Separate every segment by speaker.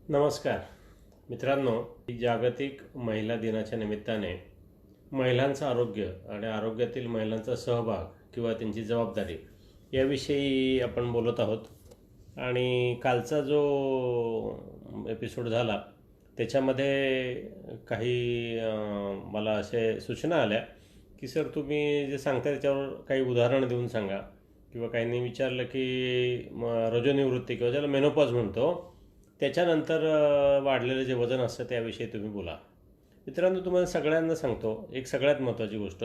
Speaker 1: नमस्कार मित्रांनो, जागतिक महिला दिनाच्या निमित्ताने महिलांचं आरोग्य आणि आरोग्यातील महिलांचा सहभाग किंवा त्यांची जबाबदारी याविषयी आपण बोलत आहोत. आणि कालचा जो एपिसोड झाला त्याच्यामध्ये काही मला असे सूचना आल्या की सर तुम्ही जे सांगता त्याच्यावर काही उदाहरण देऊन सांगा, किंवा काहींनी विचारलं की रजोनिवृत्ती किंवा ज्याला मेनोपॉज म्हणतो त्याच्यानंतर वाढलेलं जे वजन असतं त्याविषयी तुम्ही बोला. मित्रांनो, तुम्हाला सगळ्यांना सांगतो एक सगळ्यात महत्त्वाची गोष्ट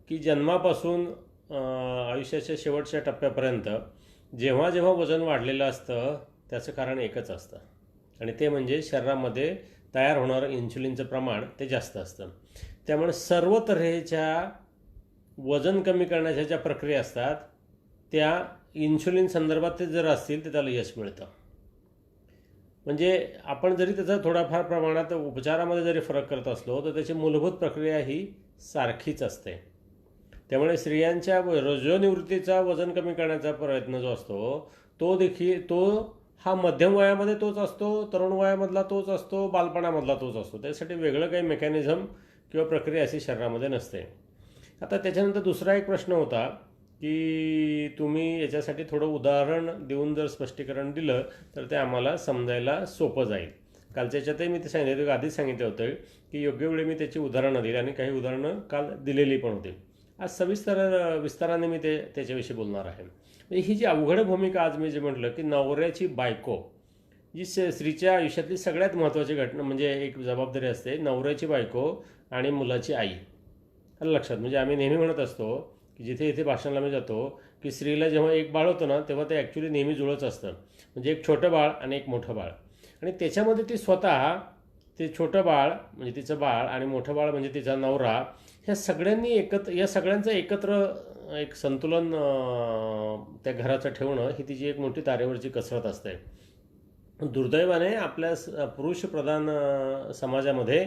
Speaker 1: की जन्मापासून आयुष्याच्या शेवटच्या टप्प्यापर्यंत जेव्हा जेव्हा वजन वाढलेलं असतं त्याचं कारण एकच असतं, आणि ते म्हणजे शरीरामध्ये तयार होणारं इन्शुलिनचं प्रमाण ते जास्त असतं. त्यामुळे सर्व तऱ्हेच्या वजन कमी करण्याच्या ज्या प्रक्रिया असतात त्या इन्शुलिन संदर्भात ते जर असतील तर त्याला यश मिळतं. म्हणजे आपण जरी त्याचा थोडाफार प्रमाणात उपचारामध्ये जरी फरक करत असलो तर त्याची मूलभूत प्रक्रिया ही सारखीच असते. त्यामुळे स्त्रियांच्या रजोनिवृत्तीचा वजन कमी करण्याचा प्रयत्न जो असतो तो हा मध्यम वयामध्ये तोच असतो, तरुण वयामधला तोच असतो, बालपणामधला तोच असतो. त्यासाठी वेगळं काही मेकॅनिझम किंवा प्रक्रिया अशी शरीरामध्ये नसते. आता त्याच्यानंतर दुसरा एक प्रश्न होता की तुम्ही याच्यासाठी थोडं उदाहरण देऊन जर स्पष्टीकरण दिलं तर ते आम्हाला समजायला सोपं जाईल. कालच्या याच्यातही मी ते सांगितलं, आधीच सांगितलं होतं की योग्य वेळी मी त्याची उदाहरणं देईल, आणि काही उदाहरणं काल दिलेली पण होती. आज सविस्तर विस्ताराने मी त्याच्याविषयी बोलणार आहे. म्हणजे ही जी अवघड भूमिका, आज मी जे म्हटलं की नवऱ्याची बायको, जी स्त्रीच्या आयुष्यातली सगळ्यात महत्त्वाची घटना म्हणजे एक जबाबदारी असते, नवऱ्याची बायको आणि मुलाची आई. आलं लक्षात? म्हणजे आम्ही नेहमी म्हणत असतो की जिथे इथे भाषणाला मी जातो की स्त्रीला जेव्हा एक बाळ होतं ना तेव्हा ते ॲक्च्युली नेहमी जुळच असतं. म्हणजे एक छोटं बाळ आणि एक मोठं बाळ, आणि त्याच्यामध्ये ती स्वतः, ते छोटं बाळ म्हणजे तिचं बाळ आणि मोठं बाळ म्हणजे तिचा नवरा, या सगळ्यांचं एकत्र एक संतुलन त्या घराचं ठेवणं ही तिची एक मोठी तारेवरची कसरत असते. दुर्दैवाने आपल्या पुरुषप्रधान समाजामध्ये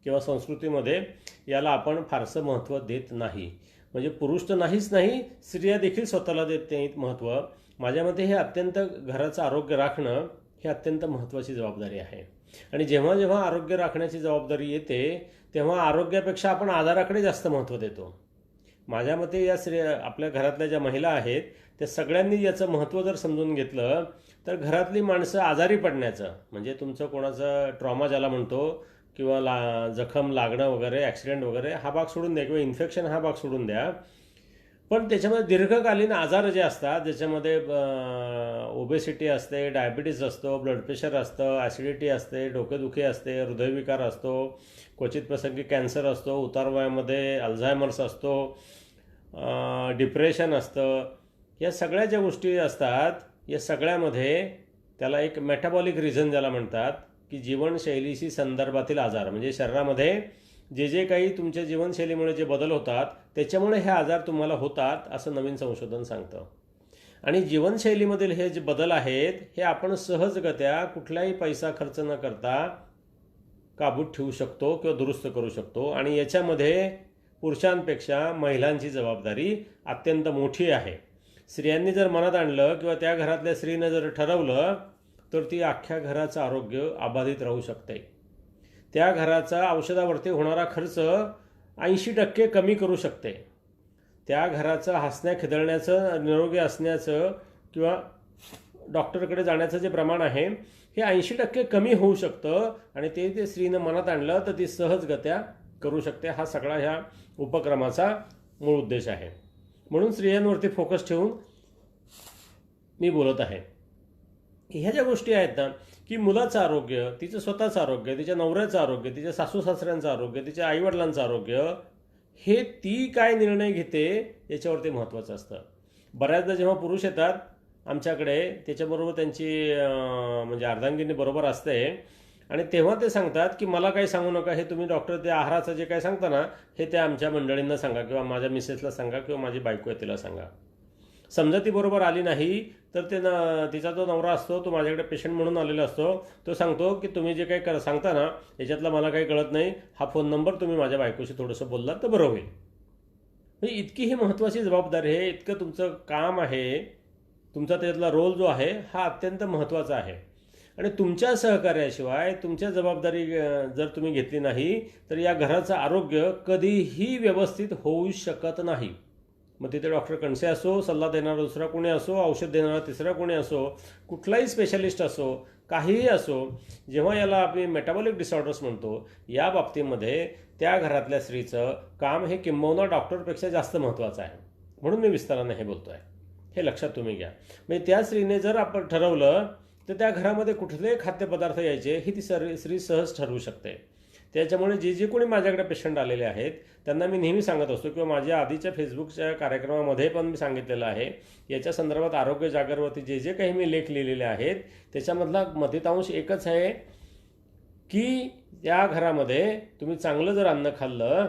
Speaker 1: किंवा संस्कृतीमध्ये याला आपण फारसं महत्त्व देत नाही. म्हणजे पुरुष तर नाहीच नाही, स्त्रिया देखील स्वतःला देत नाहीत महत्त्व. माझ्या मते हे अत्यंत घराचं आरोग्य राखणं ही अत्यंत महत्त्वाची जबाबदारी आहे. आणि जेव्हा जेव्हा आरोग्य राखण्याची जबाबदारी येते तेव्हा आरोग्यापेक्षा आपण आजाराकडे जास्त महत्त्व देतो. माझ्या मते या आपल्या घरातल्या ज्या महिला आहेत त्या सगळ्यांनी याचं महत्त्व जर समजून घेतलं तर घरातली माणसं आजारी पडण्याचं, म्हणजे तुमचं कोणाचं ट्रॉमा ज्याला म्हणतो किंवा जखम लागणं वगैरे, ॲक्सिडेंट वगैरे हा भाग सोडून द्या, किंवा इन्फेक्शन हा भाग सोडून द्या, पण त्याच्यामध्ये दीर्घकालीन आजार जे असतात ज्याच्यामध्ये ओबेसिटी असते, डायबिटीज असतो, ब्लड प्रेशर असतं, ॲसिडिटी असते, डोकेदुखी असते, हृदयविकार असतो, क्वचित प्रसंगी कॅन्सर असतो, उतार वयामध्ये अल्झायमर्स असतो, डिप्रेशन असतं, या सगळ्या ज्या गोष्टी असतात या सगळ्यामध्ये त्याला एक मेटाबॉलिक रिझन ज्याला म्हणतात की जीवनशैलीशी संदर्भातील आजार, म्हणजे शरीरामध्ये जे जे काही तुमच्या जीवनशैलीमुळे जे बदल होतात त्याच्यामुळे हे आजार तुम्हाला होतात असं नवीन संशोधन सांगतं. आणि जीवनशैलीमधील हे जे बदल आहेत हे आपण सहजगत्या कुठलाही पैसा खर्च न करता काबूत ठेवू शकतो किंवा दुरुस्त करू शकतो. आणि याच्यामध्ये पुरुषांपेक्षा महिलांची जबाबदारी अत्यंत मोठी आहे. स्त्रियांनी जर मनात आणलं किंवा त्या घरातल्या स्त्रीनं जर ठरवलं तर ती अख्ख्या घराचं आरोग्य अबाधित राहू शकते. त्या घराचा औषधावरती होणारा खर्च 80% कमी करू शकते. त्या घराचं हसण्या खिदळण्याचं, निरोगी असण्याचं किंवा डॉक्टरकडे जाण्याचं जे प्रमाण आहे हे 80% कमी होऊ शकतं. आणि ते स्त्रीनं मनात आणलं तर ती सहजगत्या करू शकते. हा सगळा ह्या उपक्रमाचा मूळ उद्देश आहे. म्हणून स्त्रियांवरती फोकस ठेवून मी बोलत आहे. ह्या ज्या गोष्टी आहेत ना की मुलाचं आरोग्य, तिचं स्वतःचं आरोग्य, तिच्या नवऱ्याचं आरोग्य, तिच्या सासू सासऱ्यांचं आरोग्य, तिच्या आईवडिलांचं आरोग्य, हे ती काय निर्णय घेते याच्यावरती महत्त्वाचं असतं. बऱ्याचदा जेव्हा पुरुष येतात आमच्याकडे त्याच्याबरोबर त्यांची म्हणजे अर्धांगिनी बरोबर असते, आणि तेव्हा ते सांगतात की मला काही सांगू नका, हे तुम्ही डॉक्टर ते आहाराचं जे काही सांगता ना हे त्या आमच्या मंडळींना सांगा, किंवा माझ्या मिसेसला सांगा, किंवा माझी बायको आहे तिला सांगा. समजा ती बरोबर आली नाही तर तिचा जो नवरा असतो तो माझ्याकडे पेशंट म्हणून आलेला असतो, तो सांगतो की तुम्ही जे काही सांगता ना याच्यातलं मला काही कळत नाही, हा फोन नंबर तुम्ही माझ्या बायकोशी थोडंसं बोललात तर बरं होईल. म्हणजे इतकी ही महत्त्वाची जबाबदारी आहे, इतकं तुमचं काम आहे, तुमचा त्यातला रोल जो आहे हा अत्यंत महत्त्वाचा आहे. आणि तुमच्या सहकार्याशिवाय तुमच्या जबाबदारी जर तुम्ही घेतली नाही तर या घराचं आरोग्य कधीही व्यवस्थित होऊ शकत नाही. मग तिथे डॉक्टर कणसे असो, सल्ला देणारा दुसरा कोणी असो, औषध देणारा तिसरा कोणी असो, कुठलाही स्पेशालिस्ट असो, काहीही असो, जेव्हा याला आपण मेटाबॉलिक डिसऑर्डर्स म्हणतो, या बाबतीमध्ये त्या घरातल्या स्त्रीचं काम हे किंबहुना डॉक्टरपेक्षा जास्त महत्त्वाचं आहे. म्हणून मी विस्ताराने हे बोलतो आहे. हे लक्षात तुम्ही घ्या. म्हणजे त्या स्त्रीने जर आपण ठरवलं तर त्या घरामध्ये कुठले खाद्यपदार्थ यायचे हे ती स्त्री सहज ठरवू शकते. त्याच्यामुळे जे कोणी माझ्याकडे पेशंट आलेले आहेत त्यांना मी नेहमी सांगत असतो किंवा माझ्या आधीच्या फेसबुकच्या कार्यक्रमामध्ये पण मी सांगितलेलं आहे, याच्या संदर्भात आरोग्य जागरवरती जे काही मी लेख लिहिलेले आहेत त्याच्यामधला मतितांश एकच आहे की त्या घरामध्ये तुम्ही चांगलं जर अन्न खाल्लं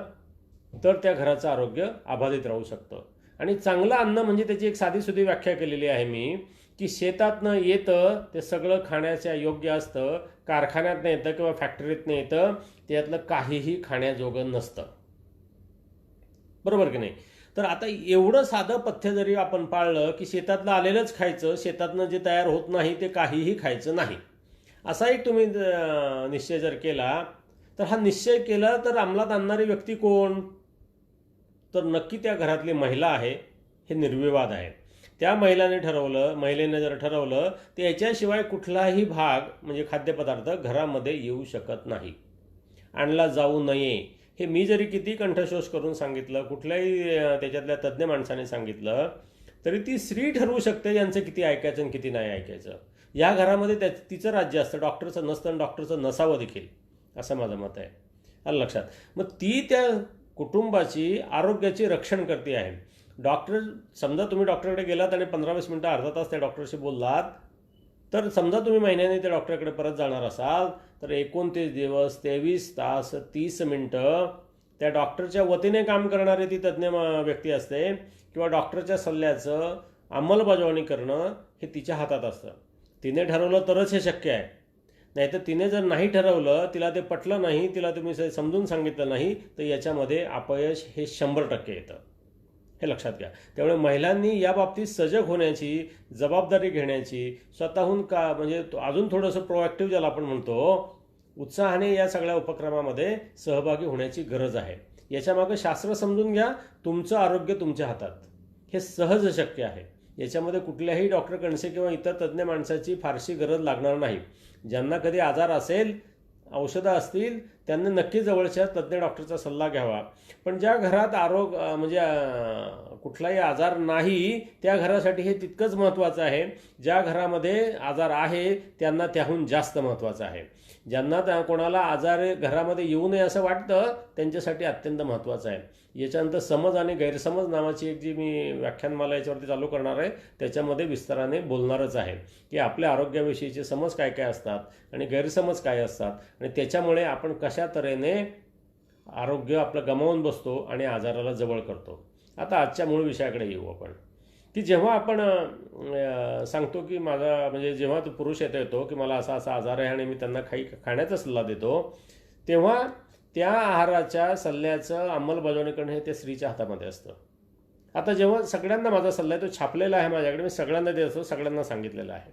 Speaker 1: तर त्या घराचं आरोग्य अबाधित राहू शकतं. आणि चांगलं अन्न म्हणजे त्याची एक साधीसुधी व्याख्या केलेली आहे मी, की शेतातनं येतं ते सगळं खाण्याच्या योग्य असतं, कारखान्यातनं येतं किंवा फॅक्टरीतनं येतं त्यातलं काहीही खाण्याजोगं नसतं. बरोबर की नाही? तर आता एवढं साधं पथ्य जरी आपण पाळलं की शेतातलं आलेलंच खायचं, शेतातनं जे तयार होत नाही ते काहीही खायचं नाही, असा एक तुम्ही निश्चय जर केला तर हा निश्चय केला तर अंमलात आणणारी व्यक्ती कोण? तर नक्की त्या घरातली महिला आहे, हे निर्विवाद आहे. त्या महिलेने जर ठरवलं तर याच्याशिवाय कुठलाही भाग म्हणजे खाद्यपदार्थ घरामध्ये येऊ शकत नाही, आणला जाऊ नये. हे मी जरी किती कंठशोष करून सांगितलं, कुठल्याही त्याच्यातल्या तज्ज्ञ माणसाने सांगितलं तरी ती स्त्री ठरवू शकते यांचं किती ऐकायचं आणि किती नाही ऐकायचं. या घरामध्ये तिचं राज्य असतं, डॉक्टरचं नसतं आणि डॉक्टरचं नसावं देखील, असं माझं मत आहे. आलं लक्षात? मग ती त्या कुटुंबाची आरोग्याची रक्षण करते आहे. डॉक्टर समजा तुम्ही डॉक्टरकडे गेलात आणि 15-20 मिनटं अर्धा तास त्या डॉक्टरशी बोललात तर समजा तुम्ही महिन्याने त्या डॉक्टरकडे परत जाणार असाल तर 29 दिवस 23 तास 30 मिनटं त्या डॉक्टरच्या वतीने काम करणारी ती तज्ज्ञ व्यक्ती असते किंवा डॉक्टरच्या सल्ल्याचं अंमलबजावणी करणं हे तिच्या हातात असतं. तिने ठरवलं तरच हे शक्य आहे. नाहीतर तिने जर नाही ठरवलं, तिला ते पटलं नाही, तिला तुम्ही समजून सांगितलं नाही तर याच्यामध्ये अपयश हे 100% येतं. हे लक्षात घ्या. त्यामुळे महिलांनी या बाबतीत सजग होण्याची, जबाबदारी घेण्याची, स्वतःहून म्हणजे अजून थोडंसं प्रोॲक्टिव्ह ज्याला आपण म्हणतो, उत्साहाने या सगळ्या उपक्रमामध्ये सहभागी होण्याची गरज आहे. याच्यामागे शास्त्र समजून घ्या. तुमचं आरोग्य तुमच्या हातात, हे सहज शक्य आहे. याच्यामध्ये कुठल्याही डॉक्टर कणसे किंवा इतर तज्ज्ञ माणसाची फारशी गरज लागणार नाही. ज्यांना कधी आजार असेल, औषधं असतील, त्यांनी नक्की जवळच्या तज्ज्ञ डॉक्टरचा सल्ला घ्यावा. पण ज्या घरात म्हणजे कुठलाही आजार नाही त्या घरासाठी हे तितकंच महत्त्वाचं आहे. ज्या घरामध्ये आजार आहे त्यांना त्याहून जास्त महत्त्वाचं आहे. ज्यांना कोणाला आजार घरामध्ये येऊ नये असं वाटतं त्यांच्यासाठी अत्यंत महत्त्वाचं आहे. याच्यानंतर समज आणि गैरसमज नावाची एक जी मी व्याख्यानमाला याच्यावरती चालू करणार आहे त्याच्यामध्ये विस्ताराने बोलणारच आहे की आपल्या आरोग्याविषयीचे समज काय काय असतात आणि गैरसमज काय असतात आणि त्याच्यामुळे आपण कशा तऱ्हेने आरोग्य आपलं गमावून बसतो आणि आजाराला जवळ करतो. आता आजच्या मूळ विषयाकडे येऊ आपण, की जेव्हा आपण सांगतो की माझा म्हणजे जेव्हा तो पुरुष येतो की मला असा असा आजार आहे आणि मी त्यांना खाण्याचा सल्ला देतो, तेव्हा त्या आहाराच्या सल्ल्याचं अंमलबजावणी करणं हे त्या स्त्रीच्या हातामध्ये असतं. आता जेव्हा सगळ्यांना माझा सल्ला आहे तो छापलेला आहे माझ्याकडे, मी सगळ्यांना देत असतो, सगळ्यांना सांगितलेलं आहे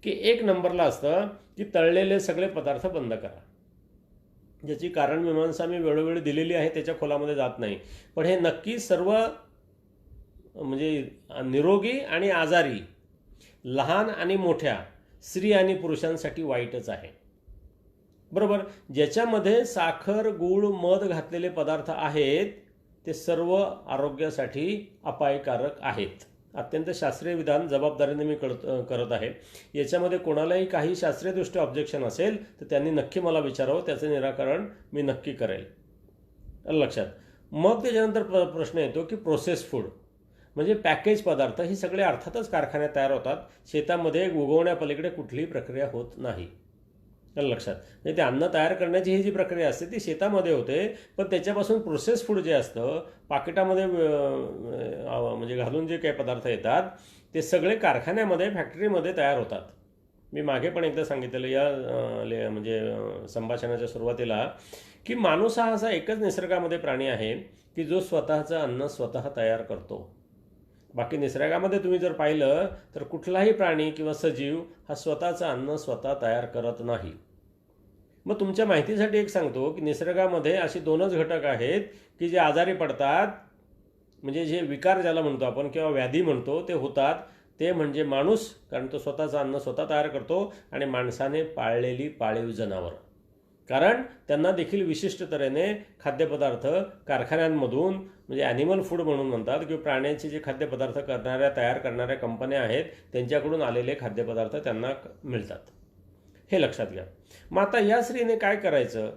Speaker 1: की 1 नंबरला असतं की तळलेले सगळे पदार्थ बंद करा. ज्याची कारणमीमांसा मी वेळोवेळी दिलेली आहे, त्याच्या खोलामध्ये जात नाही. पण हे नक्की सर्व म्हणजे निरोगी आणि आजारी, लहान आणि मोठ्या, स्त्री आणि पुरुषांसाठी वाईटच आहे. बरोबर? ज्याच्यामध्ये साखर, गूळ, मध घातलेले पदार्थ आहेत ते सर्व आरोग्यासाठी अपायकारक आहेत. अत्यंत शास्त्रीय विधान जबाबदारीने मी करत आहे. याच्यामध्ये कोणालाही काही शास्त्रीयदृष्ट्या ऑब्जेक्शन असेल तर त्यांनी नक्की मला विचारावं, त्याचं निराकरण मी नक्की करेल. लक्षात. मग त्याच्यानंतर प्रश्न येतो की प्रोसेस फूड म्हणजे पॅकेज पदार्थ, हे सगळे अर्थातच कारखान्यात तयार होतात. शेतामध्ये उगवण्यापलीकडे कुठलीही प्रक्रिया होत नाही. लक्षात. म्हणजे ते अन्न तयार करण्याची ही जी प्रक्रिया असते ती शेतामध्ये होते, पण त्याच्यापासून प्रोसेस फूड जे असतं पाकिटामध्ये म्हणजे घालून जे काही पदार्थ येतात ते सगळे कारखान्यामध्ये, फॅक्टरीमध्ये तयार होतात. मी मागे पण एकदा सांगितलेलं या म्हणजे संभाषणाच्या सुरुवातीला की माणूस हा असा एकच निसर्गामध्ये प्राणी आहे की जो स्वतःचं अन्न स्वतः तयार करतो. बाकी निसर्गामध्ये तुम्ही जर पाहिलं तर कुठलाही प्राणी किंवा सजीव हा स्वतःचं अन्न स्वतः तयार करत नाही. मग तुमच्या माहितीसाठी एक सांगतो की निसर्गामध्ये असे 2च घटक आहेत की जे आजारी पडतात, म्हणजे जे विकार ज्याला म्हणतो आपण किंवा व्याधी म्हणतो ते होतात. ते म्हणजे माणूस, कारण तो स्वतःचं अन्न स्वतः तयार करतो, आणि माणसाने पाळलेली पाळीव जनावर, कारण त्यांना देखील विशिष्ट तऱ्हेने खाद्यपदार्थ कारखान्यांमधून, म्हणजे ॲनिमल फूड म्हणून म्हणतात, किंवा प्राण्यांचे जे खाद्यपदार्थ तयार करणाऱ्या कंपन्या आहेत त्यांच्याकडून आलेले खाद्यपदार्थ त्यांना मिळतात. हे लक्षात घ्या. मग आता या स्त्रीने काय करायचं,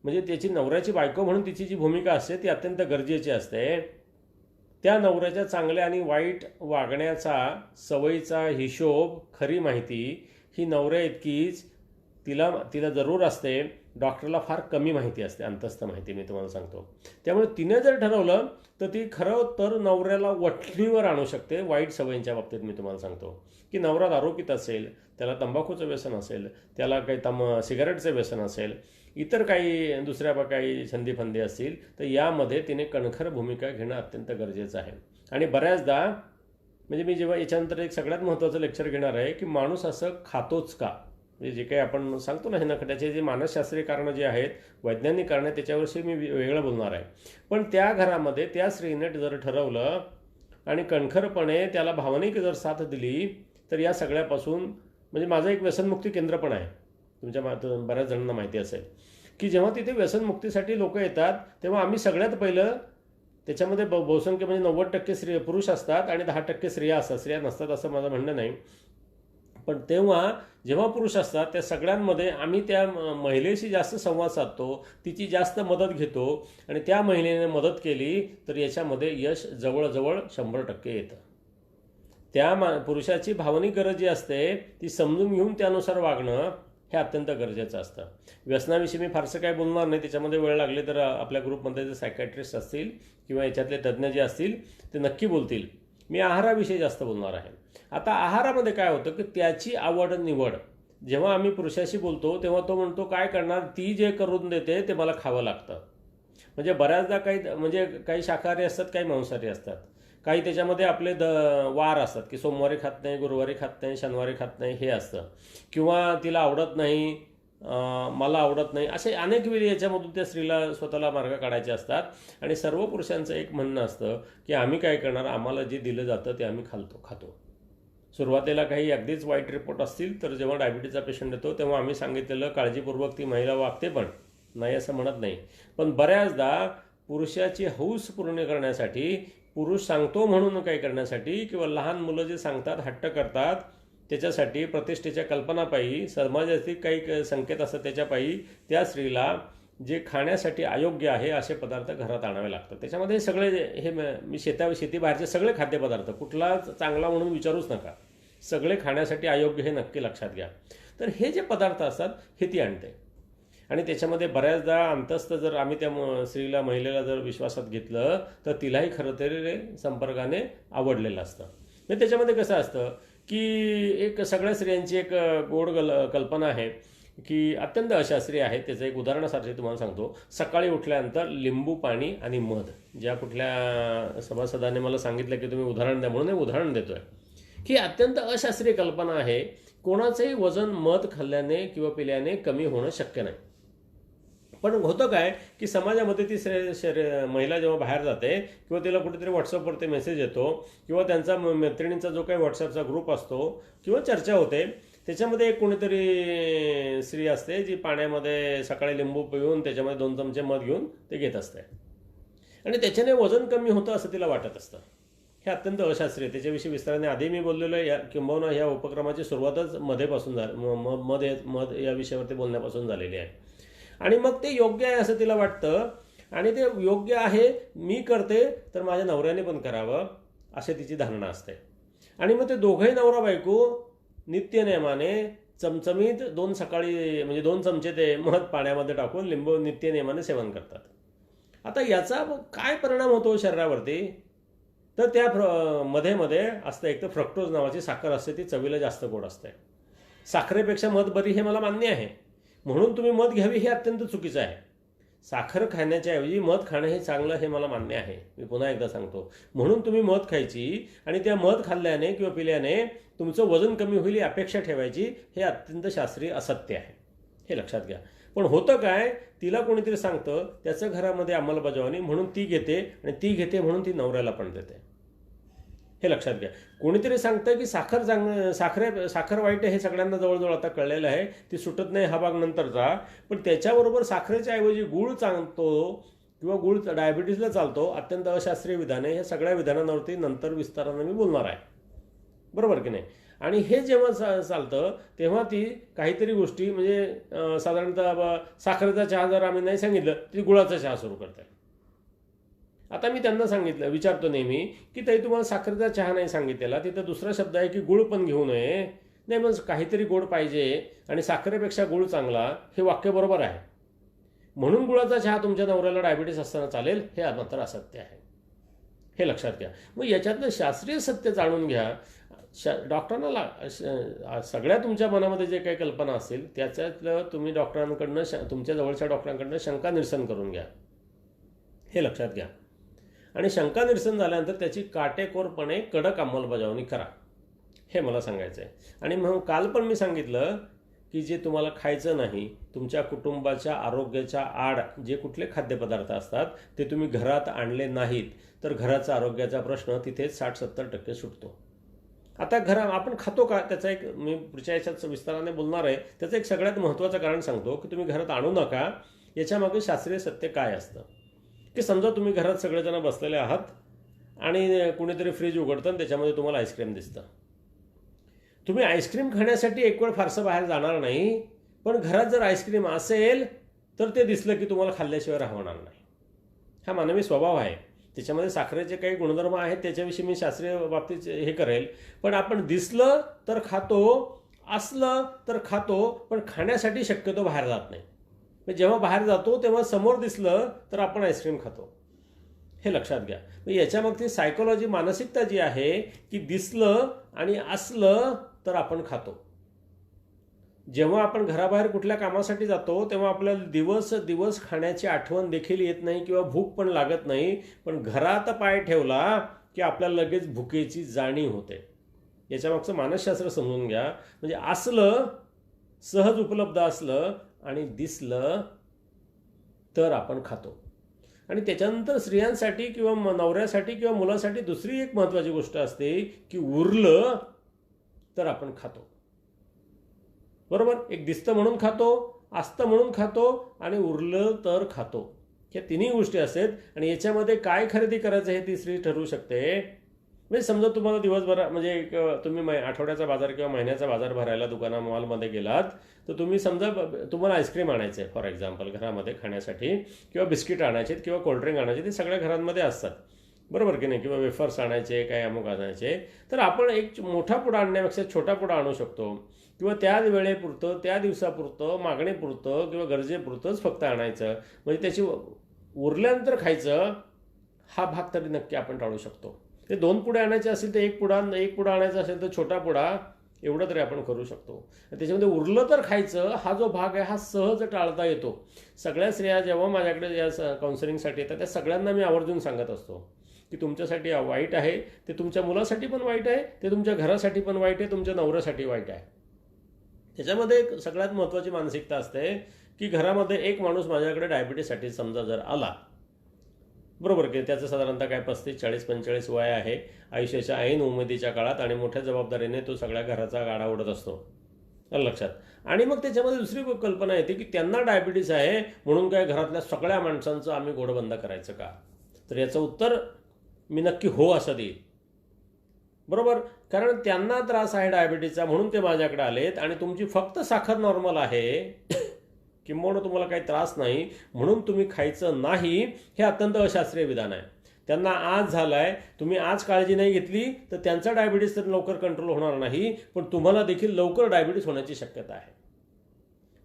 Speaker 1: म्हणजे त्याची नवऱ्याची बायको म्हणून तिची जी भूमिका असते ती अत्यंत गरजेची असते. त्या नवऱ्याच्या चांगल्या आणि वाईट वागण्याचा, सवयीचा हिशोब, खरी माहिती ही नवऱ्या इतकीच तिला जरूर असते. डॉक्टरला फार कमी माहिती असते, अंतस्थ माहिती मी तुम्हाला सांगतो. त्यामुळे तिने जर ठरवलं तर ती खरं तर नवऱ्याला वठणीवर आणू शकते. वाईट सवयींच्या बाबतीत मी तुम्हाला सांगतो की नवरा दारू पित असेल, त्याला तंबाखूचं व्यसन असेल, त्याला काही सिगारेटचं व्यसन असेल, इतर काही दुसऱ्या काही छंदीफंदी असतील, तर यामध्ये तिने कणखर भूमिका घेणं अत्यंत गरजेचं आहे. आणि बऱ्याचदा, म्हणजे मी जेव्हा याच्यानंतर एक सगळ्यात महत्त्वाचं लेक्चर घेणार आहे की माणूस असं खातोच का, म्हणजे जे काही आपण सांगतो ना हे नखड्याचे जे मानसशास्त्रीय कारणं जे आहेत, वैज्ञानिक कारणं, त्याच्यावरशी मी वेगळं बोलणार आहे. पण त्या घरामध्ये त्या स्त्रीने जर ठरवलं आणि कणखरपणे त्याला भावनिक जर साथ दिली तर या सगळ्यापासून, म्हणजे माझं एक व्यसनमुक्ती केंद्र पण आहे, तुमच्या बऱ्याच जणांना माहिती असेल की जेव्हा तिथे व्यसनमुक्तीसाठी लोक येतात तेव्हा आम्ही सगळ्यात पहिलं त्याच्यामध्ये बहुसंख्य म्हणजे 90% पुरुष असतात आणि 10% स्त्रिया असतात. स्त्रिया नसतात असं माझं म्हणणं नाही, पण तेव्हा जेव्हा पुरुष असतात त्या सगळ्यांमध्ये आम्ही त्या महिलेशी जास्त संवाद साधतो, तिची जास्त मदत घेतो, आणि त्या महिलेने मदत केली तर याच्यामध्ये यश जवळजवळ 100% येतं. त्या पुरुषाची भावनिक गरज जी असते ती समजून घेऊन त्यानुसार वागणं हे अत्यंत गरजेचं असतं. व्यसनाविषयी मी फारसं काय बोलणार नाही, त्याच्यामध्ये वेळ लागले तर आपल्या ग्रुपमध्ये जे सायकॅट्रिस्ट असतील किंवा याच्यातले तज्ज्ञ जे असतील ते नक्की बोलतील. मी आहाराविषयी जास्त बोलणार आहे. आता आहारामध्ये काय होतं की त्याची आवड निवड, जेव्हा आम्ही पुरुषाशी बोलतो तेव्हा तो म्हणतो काय करणार, ती जे करून देते ते मला खावं लागतं. म्हणजे बऱ्याचदा काही शाकाहारी असतात, काही मांसाहारी असतात, काही त्याच्यामध्ये आपले वार असतात की सोमवारी खात नाही, गुरुवारी खात नाही, शनिवारी खात नाही, हे असतं, किंवा तिला आवडत नाही, मला आवडत नाही, असे अनेक वेळी याच्यामधून त्या स्त्रीला स्वतःला मार्ग काढायचे असतात. आणि सर्व पुरुषांचं एक म्हणणं असतं की आम्ही काय करणार, आम्हाला जे दिलं जातं ते आम्ही खातो. सुरुवातीला काही अगदीच वाईट रिपोर्ट असतील तर जेव्हा डायबिटीजचा पेशंट येतो तेव्हा आम्ही सांगितलेलं काळजीपूर्वक ती महिला वागते, पण नाही असं म्हणत नाही. पण बऱ्याचदा पुरुषाची हौस पूर्ण करण्यासाठी, पुरुष सांगतो म्हणून काही करण्यासाठी, किंवा लहान मुलं जे सांगतात हट्ट करतात त्याच्यासाठी, प्रतिष्ठेच्या कल्पनापायी, समाजातील काही संकेत असतात त्याच्यापायी त्या स्त्रीला जे खाण्यासाठी अयोग्य आहे असे पदार्थ घरात आणावे लागतात. त्याच्यामध्ये सगळे हे मी शेतीबाहेरचे सगळे खाद्यपदार्थ, कुठला चांगला म्हणून विचारूच नका, सगळे खाण्यासाठी अयोग्य हे नक्की लक्षात घ्या. तर हे जे पदार्थ असतात हे ती आणते. आणि त्याच्यामध्ये बऱ्याचदा अंतस्थ जर आम्ही त्या महिलेला जर विश्वासात घेतलं तर तिलाही खरं तरी संपर्काने आवडलेलं असतं. म्हणजे त्याच्यामध्ये कसं असतं की एक सगळ्या स्त्रियांची एक गोड कल्पना आहे की अत्यंत अशास्त्रीय आहे. त्याचं एक उदाहरणासाठी तुम्हाला सांगतो. सकाळी उठल्यानंतर लिंबू पाणी आणि मध, ज्या कुठल्या सभासदाने मला सांगितलं की तुम्ही उदाहरण द्या म्हणून उदाहरण देतोय, की अत्यंत अशास्त्रीय कल्पना आहे. कोणाचंही वजन मध खाल्ल्याने किंवा पिल्याने कमी होणं शक्य नाही. पण होतं काय की समाजामध्ये ती महिला जेव्हा बाहेर जाते किंवा तिला कुठेतरी व्हॉट्सअपवरती मेसेज येतो किंवा त्यांचा मैत्रिणींचा जो काही व्हॉट्सअपचा ग्रुप असतो किंवा चर्चा होते, त्याच्यामध्ये एक कोणीतरी स्त्री असते जी पाण्यामध्ये सकाळी लिंबू पिऊन त्याच्यामध्ये 2 चमचे मध घेऊन ते घेत असते आणि त्याच्याने वजन कमी होतं असं तिला वाटत असतं. हे अत्यंत अशास्त्रीय. त्याच्याविषयी विस्ताराने आधी मी बोललेलो आहे. किंबहुना ह्या उपक्रमाची सुरुवातच मधेपासून मध या विषयावरती बोलण्यापासून झालेली आहे. आणि मग ते योग्य आहे असं तिला वाटतं आणि ते योग्य आहे, मी करते तर माझ्या नवऱ्याने पण करावं अशी तिची धारणा असते. आणि मग ते दोघंही नवरा बायको नित्यनेमाने चमचमीत 2 सकाळी म्हणजे 2 चमचे ते मध पाण्यामध्ये टाकून लिंबू नित्यनेमाने सेवन करतात. आता याचा काय परिणाम होतो शरीरावरती, तर त्या मध्ये असतं एक तर फ्रक्टोज नावाची साखर असते, ती चवीला जास्त गोड असते. साखरेपेक्षा मध बरी हे मला मान्य आहे, म्हणून तुम्ही मध घ्यावी हे अत्यंत चुकीचं आहे. साखर खाण्याच्या ऐवजी मध खाणं हे चांगलं हे मला मान्य आहे, मी पुन्हा एकदा सांगतो. म्हणून तुम्ही मध खायची आणि त्या मध खाल्ल्याने किंवा पिल्याने तुमचं वजन कमी होईल ही अपेक्षा ठेवायची, हे अत्यंत शास्त्रीय असत्य आहे, हे लक्षात घ्या. पण होतं काय, तिला कोणीतरी सांगतं, त्याचं घरामध्ये अंमलबजावणी म्हणून ती घेते आणि ती घेते म्हणून ती नवऱ्याला पण देते, हे लक्षात घ्या. कोणीतरी सांगतं की साखर वाईट आहे, हे सगळ्यांना जवळजवळ आता कळलेलं आहे, ती सुटत नाही हा भाग नंतरचा. पण त्याच्याबरोबर साखरेच्या ऐवजी गूळ चालतो किंवा गूळ डायबिटीजला चालतो, अत्यंत अशास्त्रीय विधान आहे. हे सगळ्या विधानांवरती नंतर विस्तारानं मी बोलणार आहे, बरोबर की नाही. आणि हे जेव्हा चालतं तेव्हा ती काहीतरी गोष्टी म्हणजे साधारणतः साखरेचा चहा जर आम्ही नाही सांगितलं ती गुळाचा चहा सुरू करते. आता मी त्यांना सांगितलं, विचारतो नेहमी की ताई तुम्हाला साखरेचा चहा नाही सांगितलेला, तिथं दुसरा शब्द आहे की गुळ पण घेऊ नये. नाही, मग काहीतरी गोड पाहिजे आणि साखरेपेक्षा गुळ चांगला, हे वाक्य बरोबर आहे. म्हणून गुळाचा चहा तुमच्या नवऱ्याला डायबिटीस असताना चालेल, हे मात्र असत्य आहे, हे लक्षात घ्या. मग याच्यातलं शास्त्रीय सत्य जाणून घ्या. डॉक्टरांना सगळ्या तुमच्या मनामध्ये जे काही कल्पना असतील त्याच्यातलं तुम्ही डॉक्टरांकडनं तुमच्या जवळच्या डॉक्टरांकडनं शंका निरसन करून घ्या, हे लक्षात घ्या. आणि शंका निरसन झाल्यानंतर त्याची काटेकोरपणे कडक अंमलबजावणी करा, हे मला सांगायचं आहे. आणि मग काल पण मी सांगितलं की जे तुम्हाला खायचं नाही, तुमच्या कुटुंबाच्या आरोग्याच्या आड जे कुठले खाद्यपदार्थ असतात ते तुम्ही घरात आणले नाहीत तर घराचा आरोग्याचा प्रश्न तिथेच 60-70% सुटतो. आता आपण खातो का, त्याचा एक मी पुढच्या याच्यात विस्ताराने बोलणार आहे. त्याचं एक सगळ्यात महत्त्वाचं कारण सांगतो की तुम्ही घरात आणू नका. याच्यामागे शास्त्रीय सत्य काय असतं की समजा तुम्ही घरात सगळेजण बसलेले आहात आणि कुणीतरी फ्रीज उघडतं आणि त्याच्यामध्ये तुम्हाला आईस्क्रीम दिसतं. तुम्ही आईस्क्रीम खाण्यासाठी एक वेळ फारसं बाहेर जाणार नाही, पण घरात जर आईस्क्रीम असेल तर ते दिसलं की तुम्हाला खाल्ल्याशिवाय राहणार नाही. हा मानवी स्वभाव आहे. त्याच्यामध्ये साखरेचे काही गुणधर्म आहेत, त्याच्याविषयी मी शास्त्रीय बाबतीत हे करेल. पण आपण दिसलं तर खातो, असलं तर खातो, पण खाण्यासाठी शक्यतो बाहेर जात नाही. जेव्हा बाहेर जातो तेव्हा समोर दिसलं तर आपण आईस्क्रीम खातो, हे लक्षात घ्या. याच्यामागची सायकोलॉजी, मानसिकता जी आहे की दिसलं आणि असलं तर आपण खातो. जेव्हा आपण घराबाहेर कुठल्या कामासाठी जातो तेव्हा आपल्याला दिवस खाण्याची आठवण देखील येत नाही किंवा भूक पण लागत नाही, पण घरात पाय ठेवला की आपल्याला लगेच भुकेची जाणीव होते. याच्यामागचं मानसशास्त्र समजून घ्या. म्हणजे असलं, सहज उपलब्ध असलं आणि दिसलं तर आपण खातो. आणि त्याच्यानंतर स्त्रियांसाठी किंवा नवऱ्यासाठी किंवा मुलासाठी दुसरी एक महत्त्वाची गोष्ट असते की उरलं तर आपण खातो, बरोबर. एक दिसतं म्हणून खातो, असतं म्हणून खातो आणि उरलं तर खातो. या तिन्ही गोष्टी असतात. आणि याच्यामध्ये काय खरेदी करायचं हे तिसरी ठरवू शकते. म्हणजे समजा तुम्हाला दिवसभर म्हणजे तुम्ही आठवड्याचा बाजार किंवा महिन्याचा बाजार भरायला दुकाना मॉलमध्ये गेलात तर तुम्ही समजा तुम्हाला आईस्क्रीम आणायचं आहे फॉर एक्झाम्पल घरामध्ये खाण्यासाठी, किंवा बिस्किट आणायचे किंवा कोल्ड्रिंक आणायचे, ते सगळ्या घरांमध्ये असतात, बरोबर की नाही. किंवा वेफर्स आणायचे, काय अमुक आणायचे. तर आपण एक मोठा पुडा आणण्यापेक्षा छोटा पुडा आणू शकतो, किंवा त्या वेळेपुरतं, त्या दिवसापुरतं, मागणीपुरतं किंवा गरजेपुरतंच फक्त आणायचं. म्हणजे त्याची उरल्यानंतर खायचं हा भाग तरी नक्की आपण टाळू शकतो. ते 2 पुडे आणायचे असेल तर एक पुडा आणायचा असेल तर छोटा पुडा, एवढं तरी आपण करू शकतो. त्याच्यामध्ये उरलं तर खायचं हा जो भाग आहे हा सहज टाळता येतो. सगळ्या स्त्रिया जेव्हा माझ्याकडे या काउन्सिलिंगसाठी येतात त्या सगळ्यांना मी आवर्जून सांगत असतो की तुमच्यासाठी वाईट आहे, ते तुमच्या मुलासाठी पण वाईट आहे, ते तुमच्या घरासाठी पण वाईट आहे, तुमच्या नवऱ्यासाठी वाईट आहे. त्याच्यामध्ये एक सगळ्यात महत्त्वाची मानसिकता असते की घरामध्ये एक माणूस माझ्याकडे डायबिटीससाठी समजा जर आला, बरोबर की त्याचं साधारणतः काय 35-40-45 वय आहे, आयुष्याच्या ऐन उमेदीच्या काळात, आणि मोठ्या जबाबदारीने तो सगळ्या घराचा गाडा ओढत असतो, लक्षात. आणि मग त्याच्यामध्ये दुसरी कल्पना येते की त्यांना डायबिटीस आहे म्हणून काय घरातल्या सगळ्या माणसांचं आम्ही गोडबंद करायचं का. तर याचं उत्तर मी नक्की हो असं देईल, बरोबर. कारण त्यांना त्रास आहे डायबिटीसचा म्हणून ते माझ्याकडे आलेत, आणि तुमची फक्त साखर नॉर्मल आहे किंबहुना तुम्हाला काही त्रास नाही म्हणून तुम्ही खायचं नाही, हे अत्यंत अशास्त्रीय विधान आहे. त्यांना आज झालाय, तुम्ही आज काळजी नाही घेतली तर त्यांचा डायबिटीस तर लवकर कंट्रोल होणार नाही, पण तुम्हाला देखील लवकर डायबिटीस होण्याची शक्यता आहे.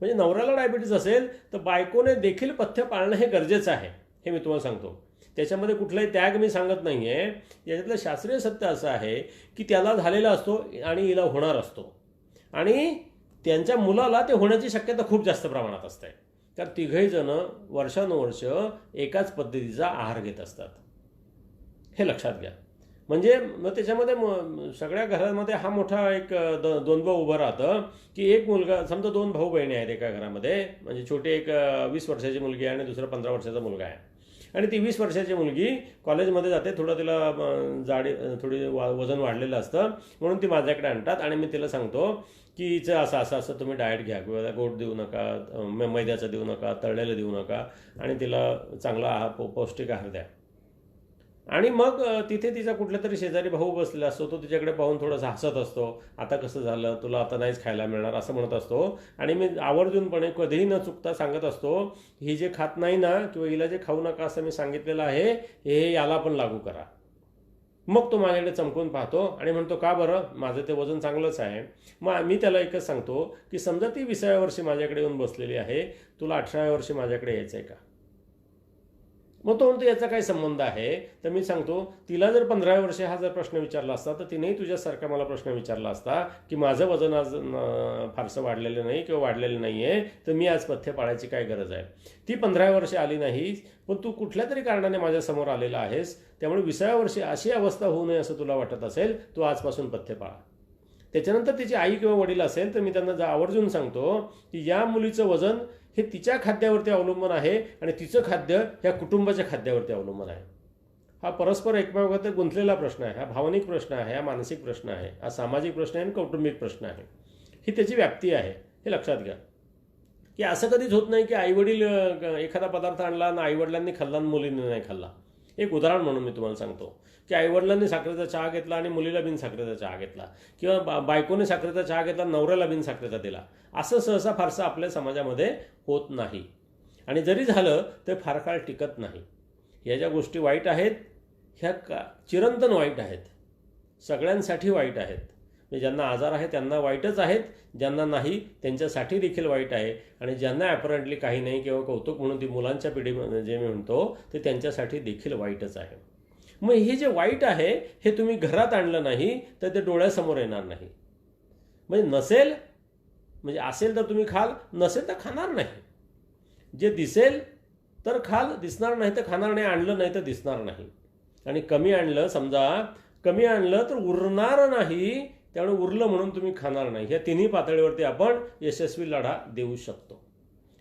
Speaker 1: म्हणजे नवऱ्याला डायबिटीस असेल तर बायकोने देखील पथ्य पाळणं हे गरजेचं आहे, हे मी तुम्हाला सांगतो. त्याच्यामध्ये कुठलाही त्याग मी सांगत नाही आहे. याच्यातलं शास्त्रीय सत्य असं आहे की त्याला झालेला असतो आणि हिला होणार असतो, आणि त्यांच्या मुलाला ते होण्याची शक्यता खूप जास्त प्रमाणात असते. कारण तिघही जण वर्षानुवर्ष एकाच पद्धतीचा आहार घेत असतात. हे लक्षात घ्या. म्हणजे मग त्याच्यामध्ये सगळ्या घरामध्ये हा मोठा एक द्वंद्व उभं राहतं की एक मुलगा, समजा 2 भाऊ बहिणी आहेत एका घरामध्ये, म्हणजे छोटी एक 20 वर्षाची मुलगी आहे आणि दुसरा 15 वर्षाचा मुलगा आहे. आणि ती 20 वर्षाची मुलगी कॉलेजमध्ये जाते, थोडं तिला थोडी वजन वाढलेलं असतं, म्हणून ती माझ्याकडे आणतात आणि मी तिला सांगतो की हिचं असं तुम्ही डाएट घ्या, किंवा गोड देऊ नका, मैद्याचं देऊ नका, तळलेलं देऊ नका, आणि तिला चांगला पौष्टिक आहार द्या. आणि मग तिथे तिचा कुठल्या तरी शेजारी भाऊ बसलेला असतो, तो तिच्याकडे पाहून थोडासा हसत असतो, आता कसं झालं, तुला आता नाहीच खायला मिळणार असं म्हणत असतो. आणि मी आवर्जूनपणे कधीही न चुकता सांगत असतो, ही जे खात नाही ना, किंवा हिला जे खाऊ नका असं मी सांगितलेलं आहे, हे याला पण लागू करा. मग तो माझ्याकडे चमकून पाहतो आणि म्हणतो, का बरं, माझं ते वजन चांगलंच आहे. मग मी त्याला एकच सांगतो की समजा ती 20व्या वर्षी माझ्याकडे येऊन बसलेली आहे, तुला 18व्या वर्षी माझ्याकडे यायचं आहे का? मग तो म्हणतो, याचा काय संबंध आहे? तर मी सांगतो, तिला जर 15व्या वर्षी हा जर प्रश्न विचारला असता, तर तिनेही तुझ्यासारखा मला प्रश्न विचारला असता की माझं वजन आज फारसं वाढलेलं नाही किंवा वाढलेलं नाही आहे, तर मी आज पथ्य पाळायची काय गरज आहे? ती 15व्या वर्षी आली नाही, पण तू कुठल्या तरी कारणाने माझ्यासमोर आलेला आहेस, त्यामुळे 20व्या वर्षी अशी अवस्था होऊ नये असं तुला वाटत असेल, तू आजपासून पथ्य पाळा. त्याच्यानंतर तिची आई किंवा वडील असेल तर मी त्यांना आवर्जून सांगतो की या मुलीचं वजन हे तिच्या खाद्यावरती अवलंबून आहे आणि तिचं खाद्य ह्या कुटुंबाच्या खाद्यावरती अवलंबून आहे. हा परस्पर एकमेकात गुंतलेला प्रश्न आहे, हा भावनिक प्रश्न आहे, हा मानसिक प्रश्न आहे, हा सामाजिक प्रश्न आहे आणि कौटुंबिक प्रश्न आहे. ही त्याची व्याप्ती आहे, हे लक्षात घ्या. की असं कधीच होत नाही की आईवडील एखादा पदार्थ आणला आणि आईवडिलांनी खाल्ला आणि मुलींनी नाही खाल्ला. एक उदाहरण म्हणून मी तुम्हाला सांगतो की आईवडिलांनी साखरेचा चहा घेतला आणि मुलीला बिन साखरेचा चहा घेतला, किंवा बायकोने साखरेचा चहा घेतला, नवऱ्याला बिन साखरेचा दिला. असं सहसा फारसं आपल्या समाजामध्ये होत नाही, आणि जरी झालं तर फार काळ टिकत नाही. ह्या ज्या गोष्टी वाईट आहेत, ह्या चिरंतन वाईट आहेत, सगळ्यांसाठी वाईट आहेत. म्हणजे ज्यांना आजार आहे त्यांना वाईटच आहेत, ज्यांना नाही त्यांच्यासाठी देखील वाईट आहे, आणि ज्यांना ॲपरंटली काही नाही किंवा कौतुक म्हणून ती मुलांच्या पिढीमध्ये जे मी म्हणतो ते त्यांच्यासाठी देखील वाईटच आहे. मग हे जे वाईट आहे हे तुम्ही घरात आणलं नाही तर ते डोळ्यासमोर येणार नाही. म्हणजे नसेल, म्हणजे असेल तर तुम्ही खाल, नसेल तर खाणार नाही. जे दिसेल तर खाल, दिसणार नाही तर खाणार नाही, आणलं नाही तर दिसणार नाही. आणि कमी आणलं, समजा कमी आणलं तर उरणार नाही, त्यामुळे उरलं म्हणून तुम्ही खाणार नाही. ह्या तिन्ही पातळीवरती आपण यशस्वी लढा देऊ शकतो,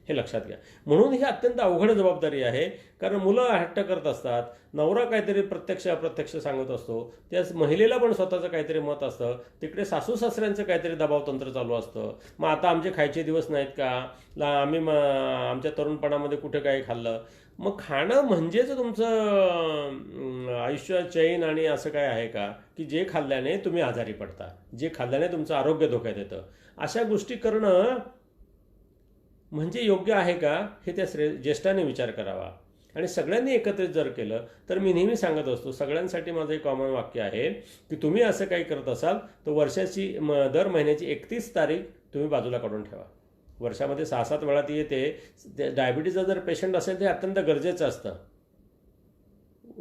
Speaker 1: हे लक्षात घ्या. म्हणून ही अत्यंत अवघड जबाबदारी आहे, कारण मुलं हट्ट करत असतात, नवरा काहीतरी प्रत्यक्ष अप्रत्यक्ष सांगत असतो, त्याच महिलेला पण स्वतःचं काहीतरी मत असतं, तिकडे सासू सासऱ्यांचं काहीतरी दबावतंत्र चालू असतं. मग आता आमचे खायचे दिवस नाहीत का, आम्ही आमच्या तरुणपणामध्ये कुठे काही खाल्लं. मग खाणं म्हणजेच तुमचं आयुष्य चैन आणि असं काय आहे का की जे खाल्ल्याने तुम्ही आजारी पडता, जे खाल्ल्याने तुमचं आरोग्य धोक्यात येतं. अशा गोष्टी करणं म्हणजे योग्य आहे का, हे त्या ज्येष्ठाने विचार करावा. आणि सगळ्यांनी एकत्रित जर केलं तर मी नेहमी सांगत असतो, सगळ्यांसाठी माझं एक कॉमन वाक्य आहे की तुम्ही असं काही करत असाल तर वर्षाची दर महिन्याची 31 तारीख तुम्ही बाजूला काढून ठेवा. वर्षामध्ये 6-7 वेळा ती येते. डायबिटीजचा जर पेशंट असेल ते अत्यंत गरजेचं असतं.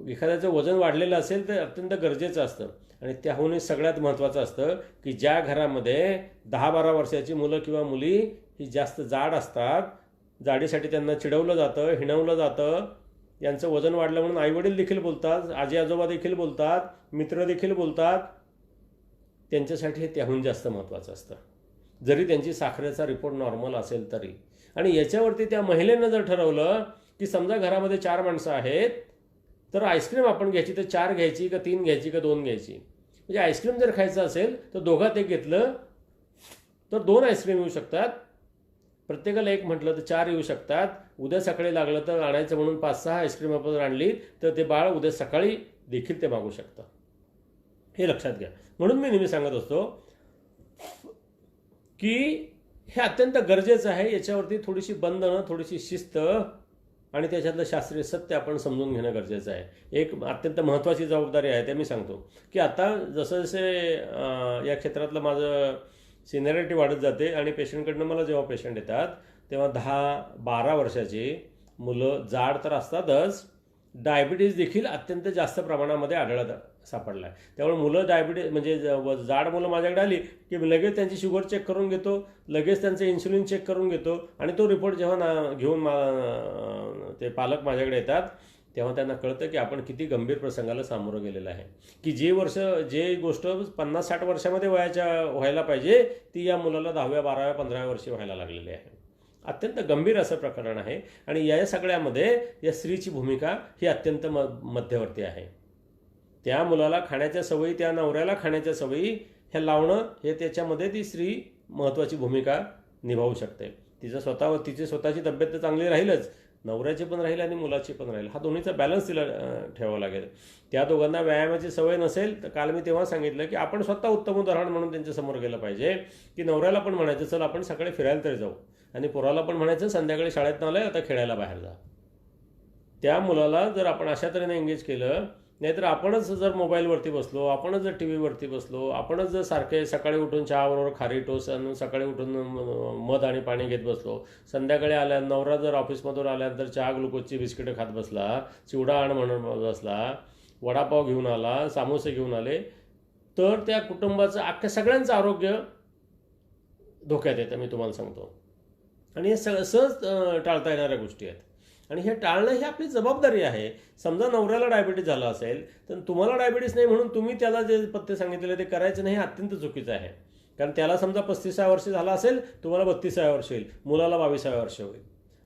Speaker 1: एखाद्याचं वजन वाढलेलं असेल तर अत्यंत गरजेचं असतं. आणि त्याहूनही सगळ्यात महत्त्वाचं असतं की ज्या घरामध्ये 10-12 वर्षाची मुलं किंवा मुली ही जास्त जाड असतात, जाडीसाठी त्यांना चिडवलं जातं, हिणवलं जातं, यांचं वजन वाढलं म्हणून आईवडील देखील बोलतात, आजी आजोबा देखील बोलतात, मित्र देखील बोलतात, त्यांच्यासाठी हे त्याहून जास्त महत्त्वाचं असतं, जरी त्यांची साखरेचा रिपोर्ट नॉर्मल असेल तरी. आणि याच्यावरती त्या महिलेनं जर ठरवलं की समजा घरामध्ये 4 माणसं आहेत तर आईस्क्रीम आपण घ्यायची तर 4 घ्यायची का 3 घ्यायची का 2 घ्यायची. म्हणजे आईस्क्रीम जर खायचं असेल तर दोघात एक घेतलं तर 2 आईस्क्रीम येऊ शकतात, प्रत्येकाला 1 म्हटलं तर 4 येऊ शकतात. उद्या सकाळी लागलं तर आणायचं म्हणून 5-6 आईस्क्रीम आपण आणली तर ते बाळ उद्या सकाळी देखील ते मागू शकतं, हे लक्षात घ्या. म्हणून मी नेहमी सांगत असतो की हे अत्यंत गरजेचं आहे. याच्यावरती थोडीशी बंधनं, थोडीशी शिस्त आणि त्याच्यातलं शास्त्रीय सत्य आपण समजून घेणं गरजेचं आहे. एक अत्यंत महत्त्वाची जबाबदारी आहे, ते मी सांगतो की आता जसं जसे या क्षेत्रातलं माझं सिनियरिटी वाढत जाते आणि पेशंटकडनं मला जेव्हा पेशंट येतात तेव्हा 10-12 वर्षाची मुलं जाड तर असतातच, डायबिटीज देखील अत्यंत जास्त प्रमाणामध्ये आढळत सापडला आहे. त्यामुळे मुलं डायबिटीज म्हणजे जाड मुलं माझ्याकडे आली की लगेच त्यांची शुगर चेक करून घेतो, लगेच त्यांचं इन्सुलिन चेक करून घेतो आणि तो रिपोर्ट जेव्हा घेऊन ते पालक माझ्याकडे येतात तेव्हा त्यांना कळतं की आपण किती गंभीर प्रसंगाला सामोरं गेलेलं आहे, की जे गोष्ट 50-60 वर्षामध्ये व्हायला पाहिजे ती या मुलाला 10व्या 12व्या 15व्या वर्षी व्हायला लागलेली आहे. अत्यंत गंभीर असं प्रकरण आहे. आणि या सगळ्यामध्ये या स्त्रीची भूमिका ही अत्यंत मध्यवर्ती आहे. त्या मुलाला खाण्याच्या सवयी, त्या नवऱ्याला खाण्याच्या सवयी ह्या लावणं हे त्याच्यामध्ये ती स्त्री महत्त्वाची भूमिका निभावू शकते. तिची स्वतःची तब्येत तर चांगली राहीलच, नवऱ्याची पण राहील आणि मुलाची पण राहील. हा दोन्हीचा बॅलन्स तिला ठेवावा लागेल. त्या दोघांना व्यायामाची सवय नसेल तर काल मी तेव्हा सांगितलं की आपण स्वतः उत्तम उदाहरण म्हणून त्यांच्यासमोर गेलं पाहिजे, की नवऱ्याला पण म्हणायचं चल आपण सकाळी फिरायला तरी जाऊ, आणि पोराला पण म्हणायचं संध्याकाळी शाळेत आलंय आता खेळायला बाहेर जा. त्या मुलाला जर आपण अशा तऱ्हेने एंगेज केलं, नाहीतर आपणच जर मोबाईलवरती बसलो, आपणच जर टी व्हीवरती बसलो, आपणच जर सारखे सकाळी उठून चहाबरोबर खारी टोस्ट आणि सकाळी उठून मध आणि पाणी घेत बसलो, संध्याकाळी आल्या नवरा जर ऑफिसमधून आल्यानंतर चहा ग्लुकोजची बिस्किटं खात बसला, चिवडा आण म्हणून बसला, वडापाव घेऊन आला, समोसे घेऊन आले, तर त्या कुटुंबाचं अख्ख्या सगळ्यांचं आरोग्य धोक्यात येतं, मी तुम्हाला सांगतो. आणि हे सहज टाळता येणाऱ्या गोष्टी आहेत. आणि हे टाळणं ही आपली जबाबदारी आहे. समजा नवऱ्याला डायबिटीज झाला असेल तर तुम्हाला डायबिटीस नाही म्हणून तुम्ही त्याला जे पथ्य सांगितलेले ते करायचं नाही, हे अत्यंत चुकीचं आहे. कारण त्याला समजा 35व्या वर्षी झाला असेल, तुम्हाला 32व्या वर्षी होईल, मुलाला 22व्या वर्षी होईल.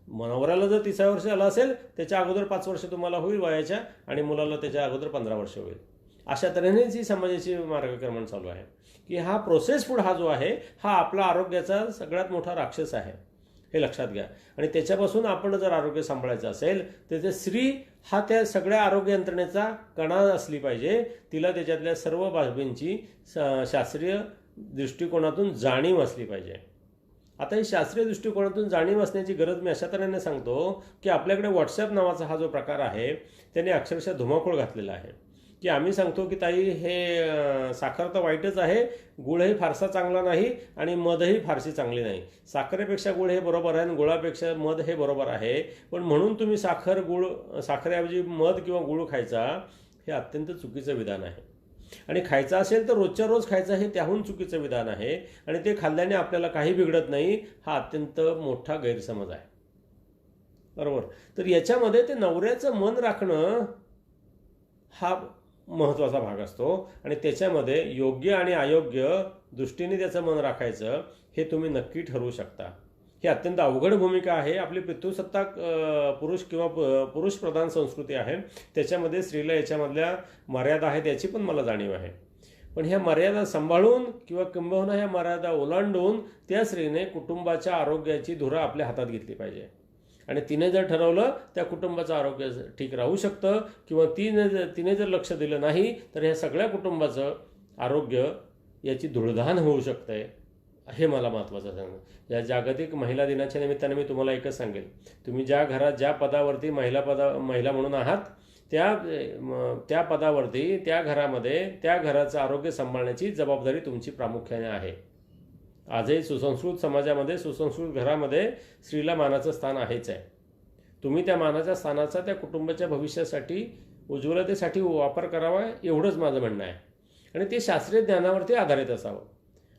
Speaker 1: नवऱ्याला जर 30व्या वर्षी झाला असेल त्याच्या अगोदर 5 वर्ष तुम्हाला होईल वयाच्या, आणि मुलाला त्याच्या अगोदर 15 वर्ष होईल. अशा तऱ्हेनेच ही समाजाची मार्गक्रमण चालू आहे, की हा प्रोसेस फूड हा जो आहे हा आपला आरोग्याचा सगळ्यात मोठा राक्षस आहे, हे लक्षात घ्या. आणि त्याच्यापासून आपण जर आरोग्य सांभाळायचं असेल तर ते स्त्री हा त्या सगळ्या आरोग्य यंत्रणेचा कणा असली पाहिजे. तिला त्याच्यातल्या सर्व बाबींची शास्त्रीय दृष्टिकोनातून जाणीव असली पाहिजे. आता ही शास्त्रीय दृष्टिकोनातून जाणीव असण्याची गरज मी अशा तऱ्हेने सांगतो की आपल्याकडे व्हॉट्सॲप नावाचा हा जो प्रकार आहे त्याने अक्षरशः धुमाकूळ घातलेला आहे, की आम्ही सांगतो की ताई हे साखर तर वाईटच आहे, गुळही फारसा चांगला नाही आणि मधही फारशी चांगली नाही. साखरेपेक्षा गुळ हे बरोबर आहे आणि गुळापेक्षा मध हे बरोबर आहे, पण म्हणून तुम्ही साखरेऐवजी मध किंवा गुळ खायचा, हे अत्यंत चुकीचं विधान आहे. आणि खायचं असेल तर रोजच्या रोज खायचं, हे त्याहून चुकीचं विधान आहे. आणि ते खाल्ल्याने आपल्याला काही बिघडत नाही, हा अत्यंत मोठा गैरसमज आहे. बरोबर. तर याच्यामध्ये ते नवऱ्याचं मन राखणं हा महत्त्वाचा भाग असतो. आणि त्याच्यामध्ये योग्य आणि अयोग्य दृष्टीने त्याचं मन राखायचं हे तुम्ही नक्की ठरवू शकता. ही अत्यंत अवघड भूमिका आहे. आपली पितृसत्ताक पुरुष किंवा पुरुष प्रधान संस्कृती आहे, त्याच्यामध्ये स्त्रीला याच्यामधल्या मर्यादा आहेत याची पण मला जाणीव आहे. पण ह्या मर्यादा सांभाळून किंवा किंबहुना ह्या मर्यादा ओलांडून त्या स्त्रीने कुटुंबाच्या आरोग्याची धुरा आपल्या हातात घेतली पाहिजे. आणि तिने जर ठरवलं त्या कुटुंबाचं आरोग्य ठीक राहू शकतं, किंवा तिने जर लक्ष दिलं नाही तर ह्या सगळ्या कुटुंबाचं आरोग्य याची धुळधाण होऊ शकते. हे मला महत्त्वाचं सांगणं. या जागतिक महिला दिनाच्या निमित्ताने मी तुम्हाला एकच सांगेन, तुम्ही ज्या घरात ज्या पदावरती महिला म्हणून आहात त्या पदावरती त्या घरामध्ये त्या घराचं आरोग्य सांभाळण्याची जबाबदारी तुमची प्रामुख्याने आहे. आजही सुसंस्कृत समाजामध्ये सुसंस्कृत घरामध्ये स्त्रीला मानाचं स्थान आहेच आहे. तुम्ही त्या मानाच्या स्थानाचा त्या कुटुंबाच्या भविष्यासाठी उज्ज्वलतेसाठी वापर करावा, एवढंच माझं म्हणणं आहे. आणि ते शास्त्रीय ज्ञानावरती आधारित असावं.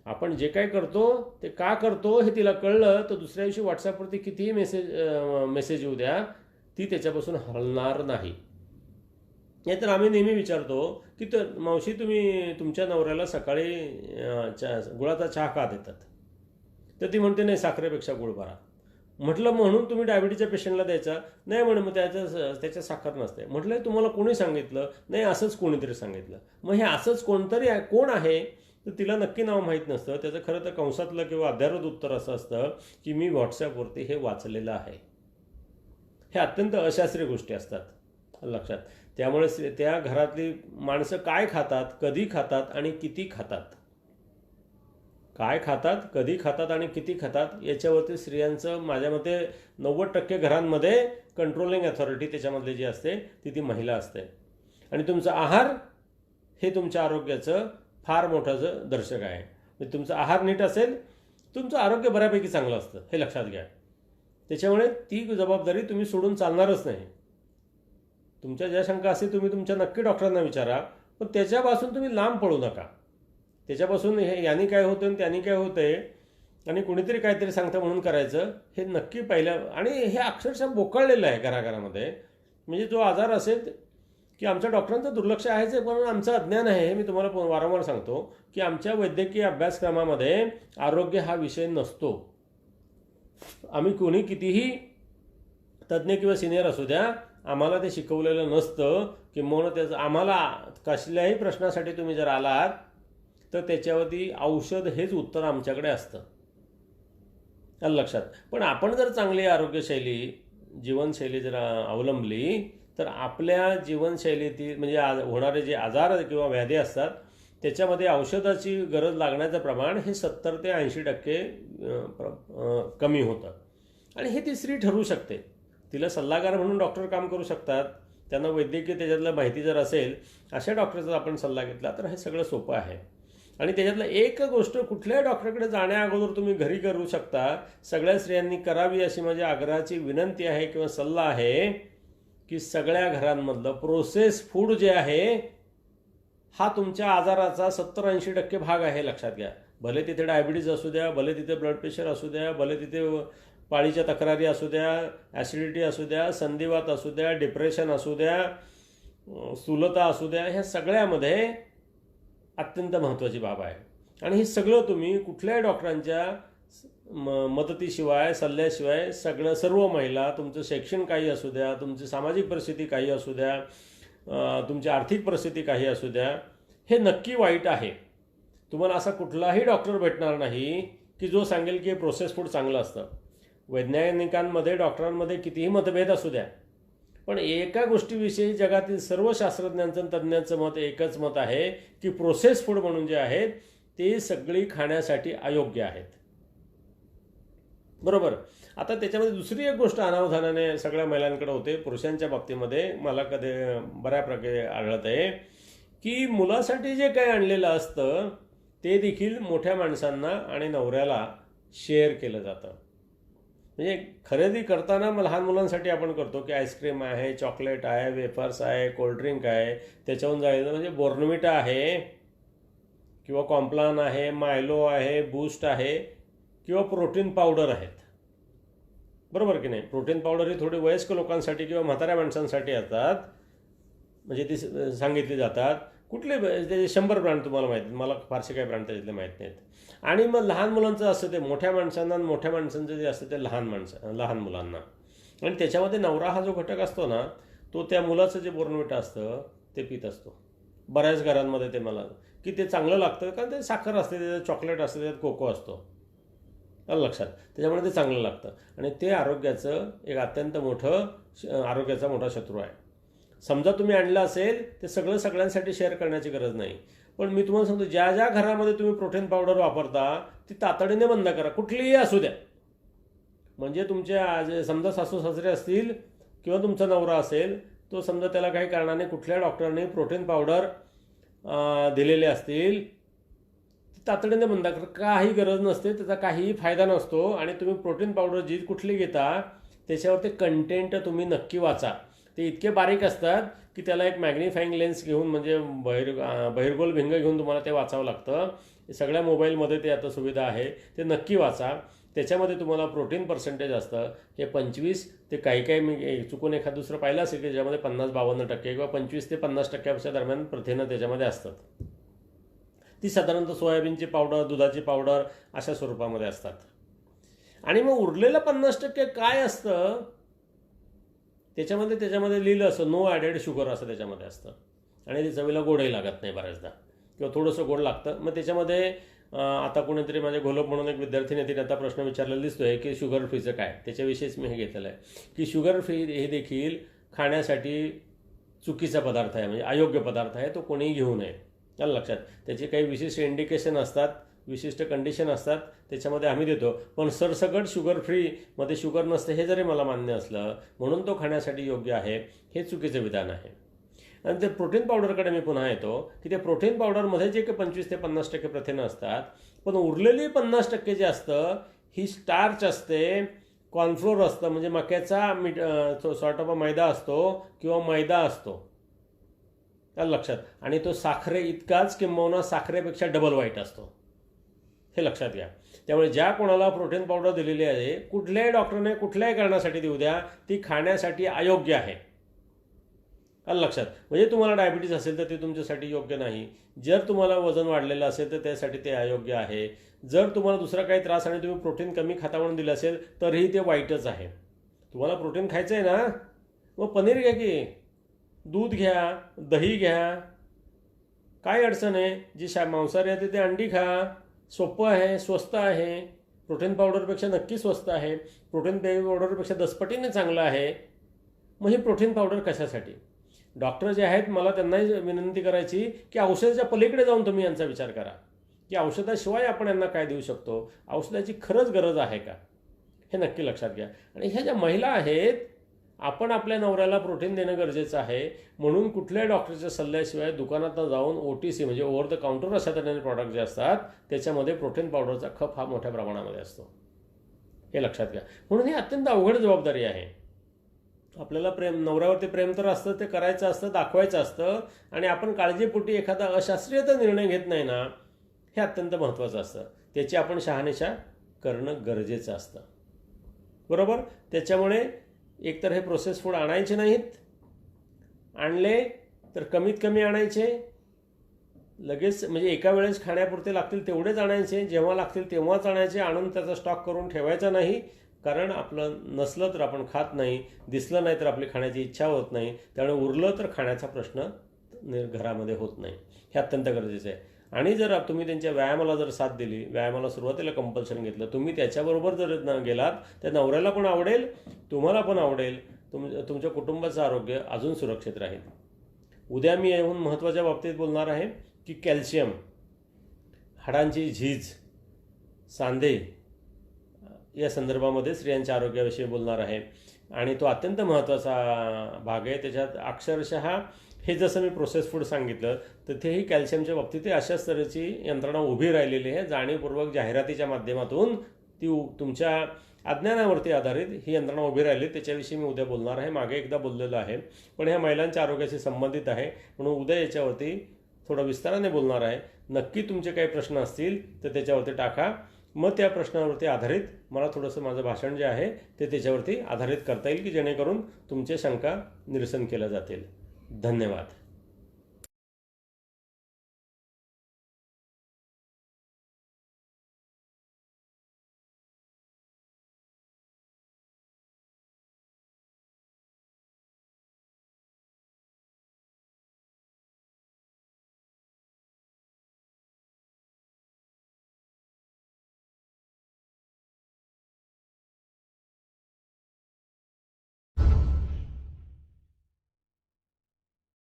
Speaker 1: आपण जे काय करतो ते का करतो हे तिला कळलं तर दुसऱ्या दिवशी व्हॉट्सॲपवरती कितीही मेसेज येऊ द्या, ती त्याच्यापासून हलणार नाही. नाहीतर आम्ही नेहमी विचारतो की मावशी तुम्ही तुमच्या नवऱ्याला सकाळी गुळाचा चहा का देतात, तर ती म्हणते नाही साखरेपेक्षा गुळ बरा. म्हटलं म्हणून तुम्ही डायबिटीच्या पेशंटला द्यायचा नाही, म्हणे मग त्याच्या साखर नसते. म्हटलं तुम्हाला कोणी सांगितलं, नाही असंच कोणीतरी सांगितलं. मग हे असंच कोण आहे तर तिला नक्की नाव माहीत नसतं. त्याचं खरं तर कंसातलं किंवा अध्यारोध उत्तर असं असतं की मी व्हॉट्सॲपवरती हे वाचलेलं आहे. हे अत्यंत अशास्त्रीय गोष्टी असतात लक्षात. त्यामुळे त्या घरातली माणसं काय खातात, कधी खातात आणि किती खातात, काय खातात, कधी खातात आणि किती खातात याच्यावरती स्त्रियांचं माझ्या मते 90% घरांमध्ये कंट्रोलिंग अथॉरिटी त्याच्यामधली जी असते ती महिला असते. आणि तुमचा आहार हे तुमच्या आरोग्याचं फार मोठं दर्शक आहे. म्हणजे तुमचा आहार नीट असेल तुमचं आरोग्य बऱ्यापैकी चांगलं असतं, हे लक्षात घ्या. त्याच्यामुळे ती जबाबदारी तुम्ही सोडून चालणारच नाही. तुमच्या ज्या शंका असतील तुम्ही तुमच्या नक्की डॉक्टरांना विचारा, पण त्याच्यापासून तुम्ही लांब पळू नका. त्याच्यापासून याने काय होतं आणि त्याने काय होतंय आणि कुणीतरी काहीतरी सांगतं म्हणून करायचं, हे नक्की पहिलं. आणि हे अक्षरशः बोकाळलेलं आहे घराघरामध्ये. म्हणजे जो आजार असेल की आमच्या डॉक्टरांचं दुर्लक्ष आहेच, पण आमचं अज्ञान आहे. हे मी तुम्हाला वारंवार सांगतो की आमच्या वैद्यकीय अभ्यासक्रमामध्ये आरोग्य हा विषय नसतो. आम्ही कोणी कितीही तज्ज्ञ किंवा सिनियर असू द्या, आम्हाला ते शिकवलेलं नसतं. किंवा त्याचं आम्हाला कसल्याही प्रश्नासाठी तुम्ही जर आलात तर त्याच्यावरती औषध हेच उत्तर आमच्याकडे असतं, आलं लक्षात. पण आपण जर चांगली आरोग्यशैली जीवनशैली जर अवलंबली तर आपल्या जीवनशैलीतील म्हणजे होणारे जे आजार किंवा व्याधी असतात त्याच्यामध्ये औषधाची गरज लागण्याचं प्रमाण हे 70 ते 80% कमी होतं. आणि हे ती स्त्री ठरवू शकते. तिला सल्लागार म्हणून डॉक्टर काम करू शकतात. त्यांना वैद्यकीय त्याच्यातलं माहिती जर असेल, अशा डॉक्टरचा आपण सल्ला घेतला तर हे सगळं सोपं आहे. आणि त्याच्यातलं एक गोष्ट कुठल्याही डॉक्टरकडे जाण्याअगोदर तुम्ही घरी करू शकता. सगळ्या स्त्रियांनी करावी अशी माझी आग्रहाची विनंती आहे किंवा सल्ला आहे की सगळ्या घरांमधलं प्रोसेस फूड जे आहे हा तुमच्या आजाराचा 70-80% भाग आहे, लक्षात घ्या. भले तिथे डायबिटीज असू द्या, भले तिथे ब्लड प्रेशर असू द्या, भले तिथे पाळीच्या तक्रारी असू द्या, ॲसिडिटी असू द्या, संधिवात असू द्या, डिप्रेशन असू द्या, स्थूलता असू द्या, ह्या सगळ्यामध्ये अत्यंत महत्त्वाची बाब आहे. आणि हे सगळं तुम्ही कुठल्याही डॉक्टरांच्या मदतीशिवाय सल्ल्याशिवाय सर्व महिला, तुमचं शिक्षण काही असू द्या, तुमची सामाजिक परिस्थिती काही असू द्या, तुमची आर्थिक परिस्थिती काही असू द्या, हे नक्की वाईट आहे. तुम्हाला असा कुठलाही डॉक्टर भेटणार नाही की जो सांगेल की प्रोसेस फूड चांगलं असतं. वैज्ञानिकांमध्ये डॉक्टरांमध्ये कितीही मतभेद असू द्या, पण एका गोष्टीविषयी जगातील सर्व शास्त्रज्ञांचं तज्ज्ञांचं मत एकच मत आहे की प्रोसेस फूड म्हणून जे आहेत ते सगळी खाण्यासाठी अयोग्य आहेत. बरोबर. आता त्याच्यामध्ये दुसरी एक गोष्ट अनावधानाने सगळ्या महिलांकडे होते. पुरुषांच्या बाबतीमध्ये मला कधी बऱ्या प्रकारे आढळत आहे की मुलासाठी जे काही आणलेलं असतं ते देखील मोठ्या माणसांना आणि नवऱ्याला शेअर केलं जातं. म्हणजे खरेदी करताना लहान मुलांसाठी आपण करतो की आईस्क्रीम आहे, चॉकलेट आहे, वेफर्स आहे, कोल्ड्रिंक आहे, त्याच्याहून जायचं म्हणजे बोर्नविटा आहे किंवा कॉम्प्लान आहे, मायलो आहे, बूस्ट आहे किंवा प्रोटीन पावडर आहेत. बरोबर की नाही. प्रोटीन पावडर ही थोडी वयस्क लोकांसाठी किंवा म्हाताऱ्या माणसांसाठी असतात, म्हणजे ती सांगितली जातात. कुठले त्याचे 100 ब्रँड तुम्हाला माहीत आहेत, मला फारसे काही ब्रँड त्याच्यातले माहीत नाहीत. आणि मग लहान मुलांचं असतं ते मोठ्या माणसांना, मोठ्या माणसांचं जे असतं ते लहान मुलांना. आणि त्याच्यामध्ये नवरा हा जो घटक असतो ना, तो त्या मुलाचं जे बोर्नविटा असतं ते पित असतो. बऱ्याच घरांमध्ये ते मला की ते चांगलं लागतं, कारण ते साखर असते, त्याच्यात चॉकलेट असते, त्याच्यात कोको असतो, लक्षात. त्याच्यामुळे ते चांगलं लागतं. आणि ते आरोग्याचं एक अत्यंत आरोग्याचा मोठा शत्रू आहे. समजा तुम्ही आणलं असेल ते सगळ्यांसाठी शेअर करण्याची गरज नाही. पण मी तुम्हाला सांगतो, ज्या ज्या घरामध्ये तुम्ही प्रोटीन पावडर वापरता ती तातडीने बंद करा, कुठलीही असू द्या. म्हणजे तुमच्या समजा सासू सासरे असतील किंवा तुमचा नवरा असेल, तो समजा त्याला काही कारणाने कुठल्या डॉक्टरांनी प्रोटीन पावडर दिलेले असतील, तातडीने बंद करा. काही गरज नसते, त्याचा काहीही फायदा नसतो. आणि तुम्ही प्रोटीन पावडर जी कुठली घेता त्याच्यावर ते कंटेंट तुम्ही नक्की वाचा. ते इतके बारीक असतात की त्याला एक मॅग्निफाईंग लेन्स घेऊन म्हणजे बहिर्गोल भिंग घेऊन तुम्हाला ते वाचावं लागतं. सगळ्या मोबाईलमध्ये ते आता सुविधा आहे, ते नक्की वाचा. त्याच्यामध्ये तुम्हाला प्रोटीन पर्सेंटेज असतं हे 25 ते काही मी चुकून एखाद दुसरं पाहिलं असेल की ज्याच्यामध्ये 50-52% किंवा 25 ते 50% दरम्यान प्रथिनं त्याच्यामध्ये असतात. ती साधारणतः सोयाबीनची पावडर, दुधाची पावडर अशा स्वरूपामध्ये असतात. आणि मग उरलेलं 50% काय असतं त्याच्यामध्ये लिहिलं असं नो ॲडेड शुगर असं त्याच्यामध्ये असतं. आणि ते चवीला गोडही लागत नाही बऱ्याचदा, किंवा थोडंसं गोड लागतं. मग त्याच्यामध्ये आता कोणीतरी माझे घोलप म्हणून एक विद्यार्थीने तिने आता प्रश्न विचारलेला दिसतोय की शुगर फ्रीचं काय. त्याच्याविषयीच मी हे घेतलेलं आहे की शुगर फ्री हे देखील खाण्यासाठी चुकीचा पदार्थ आहे, म्हणजे अयोग्य पदार्थ आहे. तो कोणीही घेऊ नये, त्याला लक्षात. त्याचे काही विशिष्ट इंडिकेशन असतात, विशिष्ट कंडिशन असतात, त्याच्यामध्ये आम्ही देतो. पण सरसकट शुगर फ्रीमध्ये शुगर नसते हे जरी मला मान्य असलं म्हणून तो खाण्यासाठी योग्य आहे, हे चुकीचं विधान आहे. आणि ते प्रोटीन पावडरकडे मी पुन्हा येतो की त्या प्रोटीन पावडरमध्ये जे काही 25 ते 50% प्रथिनं असतात, पण उरलेली 50% जे असतं ही स्टार्च असते, कॉर्नफ्लोअर असतं, म्हणजे मक्याचा सॉर्ट ऑफ मैदा असतो किंवा मैदा असतो. लक्षात. आणि तो साखरे इतकाच किंबहुना साखरेपेक्षा डबल वाईट असतो, हे लक्षात घ्या. त्यामुळे ज्या कोणाला प्रोटीन पावडर दिलेली आहे, कुठल्याही डॉक्टरने कुठल्याही कारणासाठी देऊ द्या, ती खाण्यासाठी अयोग्य आहे. लक्षात. म्हणजे तुम्हाला डायबिटीज असेल तर ते तुमच्यासाठी योग्य नाही. जर तुम्हाला वजन वाढलेलं असेल तर त्यासाठी ते अयोग्य आहे. जर तुम्हाला दुसरा काही त्रास आणि तुम्ही प्रोटीन कमी खाता म्हणून दिलं असेल तरीही ते वाईटच आहे. तुम्हाला प्रोटीन खायचं आहे ना, मग पनीर घ्या की, दूध घ्या, दही घ्या, काय अडचण आहे. जी मांसाहारी आहे ते अंडी खा, सोपं आहे, स्वस्त आहे. प्रोटीन पावडरपेक्षा नक्की स्वस्त आहे. प्रोटीन पावडरपेक्षा 10 पटीने चांगलं आहे. मग ही प्रोटीन पावडर कशासाठी? डॉक्टर जे आहेत मला त्यांनाही विनंती करायची की औषधाच्या पलीकडे जाऊन तुम्ही यांचा विचार करा की औषधाशिवाय आपण यांना काय देऊ शकतो, औषधाची खरंच गरज आहे का, हे नक्की लक्षात घ्या. आणि ह्या ज्या महिला आहेत, आपण आपल्या नवऱ्याला प्रोटीन देणं गरजेचं आहे म्हणून कुठल्याही डॉक्टरच्या सल्ल्याशिवाय दुकानात जाऊन OTC म्हणजे ओव्हर द काउंटर अशा तऱ्हेने प्रॉडक्ट जे असतात त्याच्यामध्ये प्रोटीन पावडरचा खप हा मोठ्या प्रमाणामध्ये असतो, हे लक्षात घ्या. म्हणून ही अत्यंत अवघड जबाबदारी आहे. आपल्याला नवऱ्यावरती प्रेम तर असतं, ते करायचं असतं, दाखवायचं असतं. आणि आपण काळजीपोटी एखादा अशास्त्रीयता निर्णय घेत नाही ना, हे अत्यंत महत्त्वाचं असतं. त्याची आपण शहानिशा करणं गरजेचं असतं, बरोबर. त्याच्यामुळे एकतर हे प्रोसेस फूड आणायचे नाहीत, आणले तर कमीत कमी आणायचे, लगेच म्हणजे एका वेळेस खाण्यापुरते लागतील तेवढेच आणायचे, जेव्हा लागतील तेव्हाच आणायचे. आणून त्याचा स्टॉक करून ठेवायचा नाही, कारण आपलं नसलं तर आपण खात नाही, दिसलं नाही तर आपली खाण्याची इच्छा होत नाही. त्यामुळे उरलं तर खाण्याचा प्रश्न घरामध्ये होत नाही, हे अत्यंत गरजेचं आहे. आणि जर तुम्ही त्यांच्या व्यायामाला जर साथ दिली, व्यायामाला सुरुवातीला कंपल्शन घेतलं, तुम्ही त्याच्याबरोबर जर गेलात तर नवऱ्याला पण आवडेल, तुम्हाला पण आवडेल, तुमच्या कुटुंबाचं आरोग्य अजून सुरक्षित राहील. उद्या मी येऊन महत्त्वाच्या बाबतीत बोलणार आहे की कॅल्शियम, हाडांची झीज, सांधे या संदर्भामध्ये स्त्रियांच्या आरोग्याविषयी बोलणार आहे. आणि तो अत्यंत महत्त्वाचा भाग आहे. त्याच्यात अक्षरशः हे जसं मी प्रोसेस फूड सांगितलं तिथेही कॅल्शियमच्या बाबतीत अशाच तऱ्हेची यंत्रणा उभी राहिलेली आहे. जाणीवपूर्वक जाहिरातीच्या माध्यमातून ती तुमच्या अज्ञानावरती आधारित ही यंत्रणा उभी राहिली. त्याच्याविषयी मी उद्या बोलणार आहे. मागे एकदा बोललेलो आहे, पण ह्या महिलांच्या आरोग्याशी संबंधित आहे म्हणून उद्या याच्यावरती थोडं विस्ताराने बोलणार आहे. नक्की तुमचे काही प्रश्न असतील तर त्याच्यावरती टाका. मग त्या प्रश्नावरती आधारित मला थोडंसं माझं भाषण जे आहे ते त्याच्यावरती आधारित करता येईल की जेणेकरून तुमच्या शंका निरसन केल्या जातील. धन्यवाद.